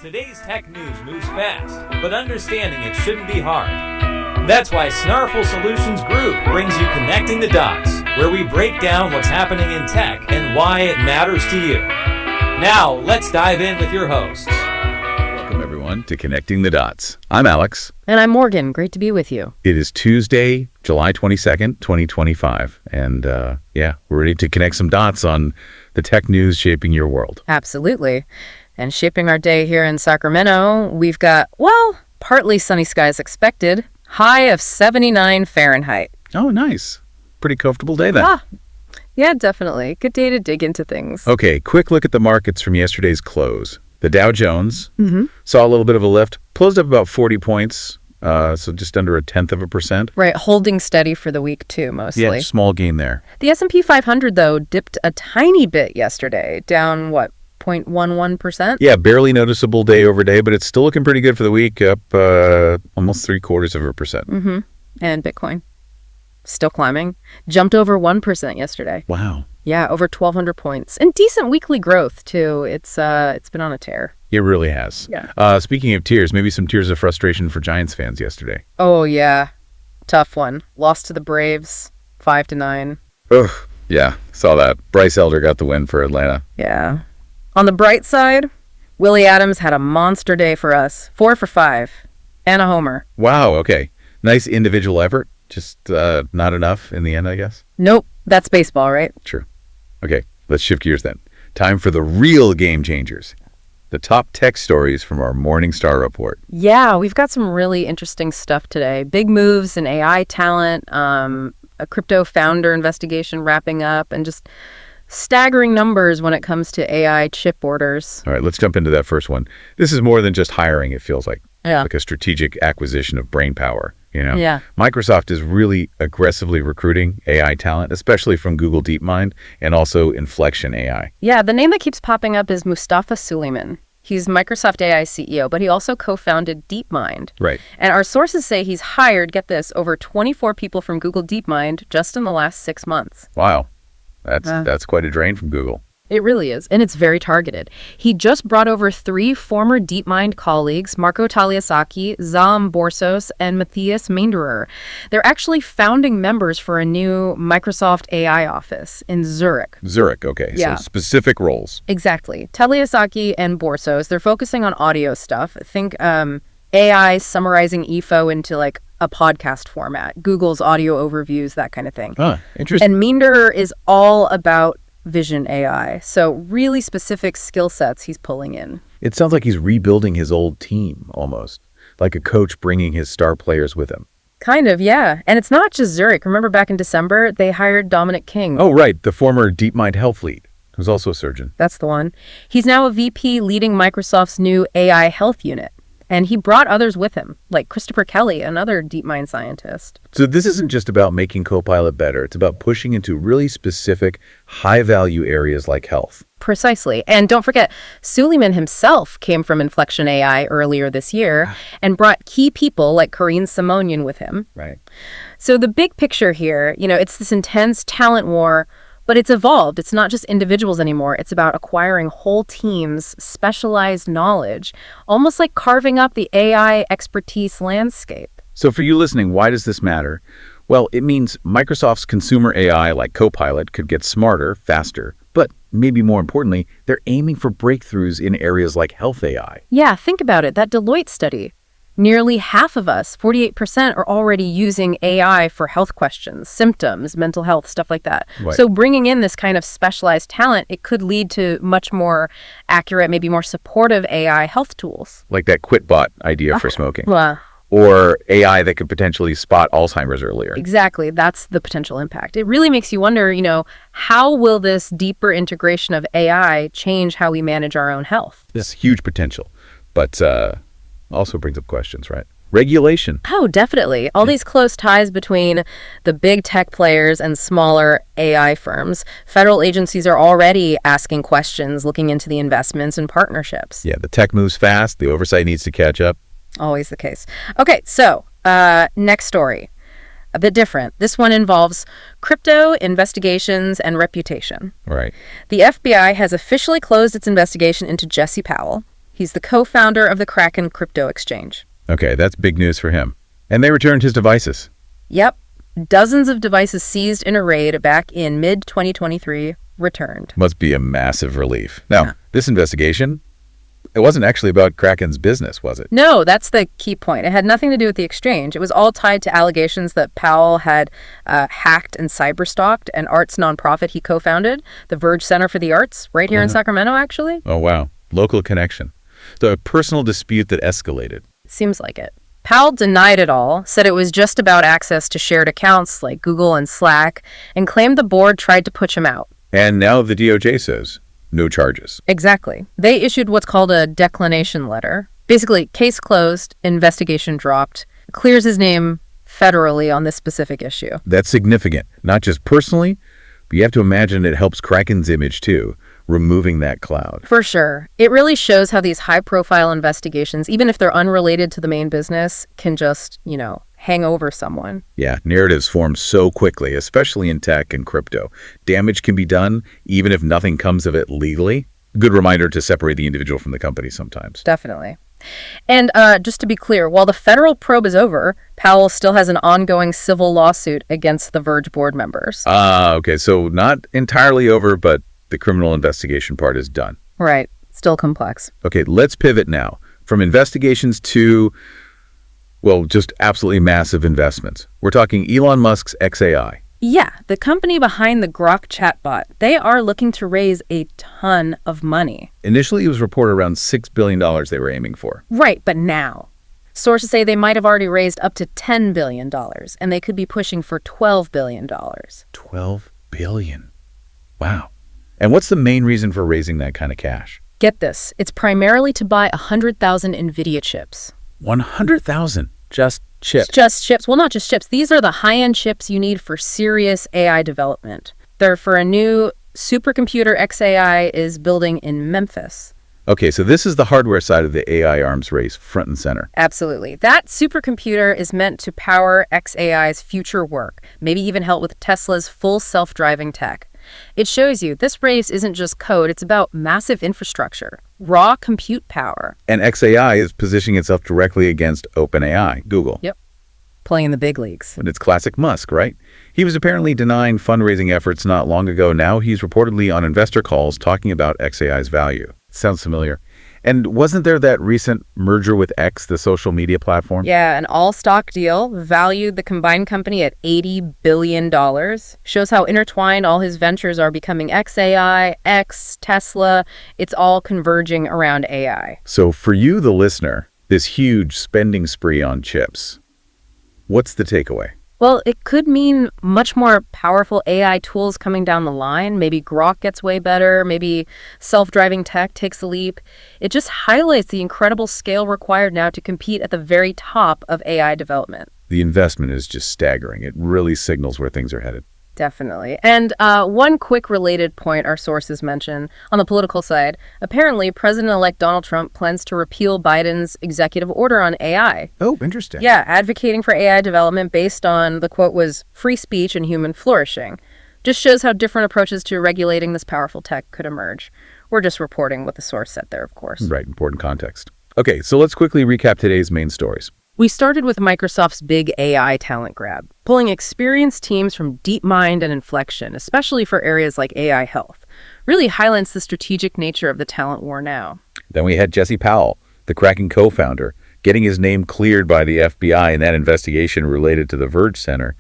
Today's tech news moves fast, but understanding it shouldn't be hard. That's why Snarful Solutions Group brings you Connecting the Dots, where we break down what's happening in tech and why it matters to you. Now, let's dive in with your hosts. Welcome, everyone, to Connecting the Dots. I'm Alex. And I'm Morgan. Great to be with you. It is Tuesday, July 22nd, 2025. And we're ready to connect some dots on the tech news shaping your world. Absolutely. And shaping our day here in Sacramento, we've got, partly sunny skies expected. High of 79 Fahrenheit. Oh, nice. Pretty comfortable day then. Yeah, definitely. Good day to dig into things. Okay, quick look at the markets from yesterday's close. The Dow Jones saw a little bit of a lift, closed up about 40 points, so just under 0.1%. Right, holding steady for the week too, mostly. Yeah, small gain there. The S&P 500, though, dipped a tiny bit yesterday, down, 0.11%? Yeah, barely noticeable day over day, but it's still looking pretty good for the week, up almost 0.75%. And Bitcoin, still climbing, jumped over 1% yesterday. Wow. Yeah, over 1,200 points. And decent weekly growth, too. It's been on a tear. It really has. Yeah. Speaking of tears, maybe some tears of frustration for Giants fans yesterday. Oh, yeah. Tough one. Lost to the Braves, 5-9. Ugh. Yeah, saw that. Bryce Elder got the win for Atlanta. Yeah. On the bright side, Willie Adams had a monster day for us. 4 for 5. And a homer. Wow, okay. Nice individual effort. Just not enough in the end, I guess. Nope. That's baseball, right? True. Okay, let's shift gears then. Time for the real game changers. The top tech stories from our Morningstar report. Yeah, we've got some really interesting stuff today. Big moves in AI talent, a crypto founder investigation wrapping up, and just staggering numbers when it comes to AI chip orders. All right, let's jump into that first one. This is more than just hiring, it feels like. Yeah. Like a strategic acquisition of brain power, Yeah. Microsoft is really aggressively recruiting AI talent, especially from Google DeepMind and also Inflection AI. Yeah, the name that keeps popping up is Mustafa Suleyman. He's Microsoft AI CEO, but he also co-founded DeepMind. Right. And our sources say he's hired, get this, over 24 people from Google DeepMind just in the last 6 months. Wow. That's quite a drain from Google. It really is, and it's very targeted. He just brought over 3 former DeepMind colleagues, Marco Taliasaki, Zam Borsos, and Matthias Mainderer. They're actually founding members for a new Microsoft AI office in Zurich. Zurich, okay. Yeah. So specific roles. Exactly. Taliasaki and Borsos, they're focusing on audio stuff. Think AI summarizing EFO into like a podcast format, Google's audio overviews, that kind of thing. Interesting. And Mainderer is all about vision AI. So really specific skill sets he's pulling in. It sounds like he's rebuilding his old team almost, like a coach bringing his star players with him. Kind of, yeah. And it's not just Zurich. Remember back in December, they hired Dominic King. Oh, right. The former DeepMind health lead, who's also a surgeon. That's the one. He's now a VP leading Microsoft's new AI health unit. And he brought others with him, like Christopher Kelly, another DeepMind scientist. So this isn't just about making Copilot better. It's about pushing into really specific, high-value areas like health. Precisely. And don't forget, Suleyman himself came from Inflection AI earlier this year and brought key people like Karine Simonian with him. Right. So the big picture here, it's this intense talent war, but it's evolved. It's not just individuals anymore. It's about acquiring whole teams, specialized knowledge, almost like carving up the AI expertise landscape. So for you listening, why does this matter? Well, it means Microsoft's consumer AI like Copilot could get smarter, faster, but maybe more importantly, they're aiming for breakthroughs in areas like health AI. Yeah, think about it. That Deloitte study. Nearly half of us, 48%, are already using AI for health questions, symptoms, mental health, stuff like that. Right. So bringing in this kind of specialized talent, it could lead to much more accurate, maybe more supportive AI health tools. Like that QuitBot idea for smoking. Well, Or AI that could potentially spot Alzheimer's earlier. exactly. That's the potential impact. It really makes you wonder, how will this deeper integration of AI change how we manage our own health? This huge potential, but also brings up questions, right? Regulation. Oh, definitely. All these close ties between the big tech players and smaller AI firms. Federal agencies are already asking questions, looking into the investments and partnerships. Yeah, the tech moves fast. The oversight needs to catch up. Always the case. Okay, so next story. A bit different. This one involves crypto, investigations, and reputation. Right. The FBI has officially closed its investigation into Jesse Powell. He's the co-founder of the Kraken crypto exchange. Okay, that's big news for him. And they returned his devices. Yep. Dozens of devices seized in a raid back in mid-2023 returned. Must be a massive relief. Now, This investigation, it wasn't actually about Kraken's business, was it? No, that's the key point. It had nothing to do with the exchange. It was all tied to allegations that Powell had hacked and cyberstalked an arts nonprofit he co-founded, the Verge Center for the Arts, right here in Sacramento, actually. Oh, wow. Local connection. So a personal dispute that escalated. Seems like it. Powell denied it all, said it was just about access to shared accounts like Google and Slack, and claimed the board tried to push him out. And now the DOJ says no charges. Exactly. They issued what's called a declination letter. Basically, case closed, investigation dropped, clears his name federally on this specific issue. That's significant, not just personally, but you have to imagine it helps Kraken's image too, removing that cloud. For sure. It really shows how these high-profile investigations, even if they're unrelated to the main business, can just, hang over someone. Yeah, narratives form so quickly, especially in tech and crypto. Damage can be done even if nothing comes of it legally. Good reminder to separate the individual from the company sometimes. Definitely. And just to be clear, while the federal probe is over, Powell still has an ongoing civil lawsuit against the Verge board members. Okay, so not entirely over, but the criminal investigation part is done. Right. Still complex. Okay, let's pivot now from investigations to, just absolutely massive investments. We're talking Elon Musk's xAI. Yeah, the company behind the Grok chatbot. They are looking to raise a ton of money. Initially, it was reported around $6 billion they were aiming for. Right, but now, sources say they might have already raised up to $10 billion, and they could be pushing for $12 billion. $12 billion. Wow. And what's the main reason for raising that kind of cash? Get this. It's primarily to buy 100,000 NVIDIA chips. 100,000? Just chips? Just chips. Well, not just chips. These are the high-end chips you need for serious AI development. They're for a new supercomputer xAI is building in Memphis. Okay, so this is the hardware side of the AI arms race, front and center. Absolutely. That supercomputer is meant to power xAI's future work, maybe even help with Tesla's full self-driving tech. It shows you this race isn't just code, it's about massive infrastructure, raw compute power. And xAI is positioning itself directly against OpenAI, Google. Yep. Playing the big leagues. And it's classic Musk, right? He was apparently denying fundraising efforts not long ago. Now he's reportedly on investor calls talking about xAI's value. Sounds familiar. And wasn't there that recent merger with X, the social media platform? Yeah, an all-stock deal valued the combined company at $80 billion. Shows how intertwined all his ventures are becoming xAI, X, Tesla. It's all converging around AI. So for you, the listener, this huge spending spree on chips, what's the takeaway? Well, it could mean much more powerful AI tools coming down the line. Maybe Grok gets way better. Maybe self-driving tech takes a leap. It just highlights the incredible scale required now to compete at the very top of AI development. The investment is just staggering. It really signals where things are headed. Definitely. And one quick related point our sources mention on the political side, apparently President-elect Donald Trump plans to repeal Biden's executive order on AI. Oh, interesting. Yeah, advocating for AI development based on, the quote was, free speech and human flourishing. Just shows how different approaches to regulating this powerful tech could emerge. We're just reporting what the source said there, of course. Right, important context. Okay, so let's quickly recap today's main stories. We started with Microsoft's big AI talent grab, pulling experienced teams from DeepMind and Inflection, especially for areas like AI health. Really highlights the strategic nature of the talent war now. Then we had Jesse Powell, the Kraken co-founder, getting his name cleared by the FBI in that investigation related to the Verge Center,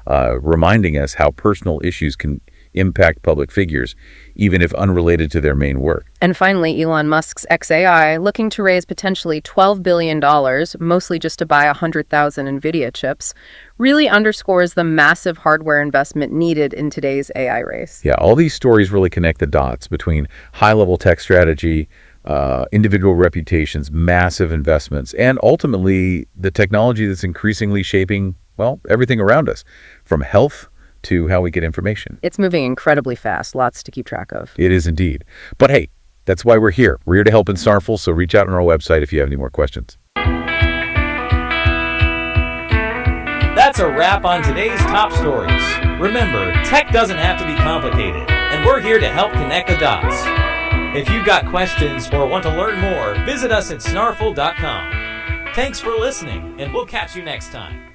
reminding us how personal issues can impact public figures, even if unrelated to their main work. And finally, Elon Musk's xAI, looking to raise potentially $12 billion, mostly just to buy 100,000 NVIDIA chips, really underscores the massive hardware investment needed in today's AI race. Yeah, all these stories really connect the dots between high-level tech strategy, individual reputations, massive investments, and ultimately the technology that's increasingly shaping, everything around us, from health to how we get information. It's moving incredibly fast, lots to keep track of. It is indeed. But hey, that's why we're here. We're here to help in Snarful, so reach out on our website if you have any more questions. That's a wrap on today's top stories. Remember, tech doesn't have to be complicated, and we're here to help connect the dots. If you've got questions or want to learn more, visit us at snarful.com. Thanks for listening, and we'll catch you next time.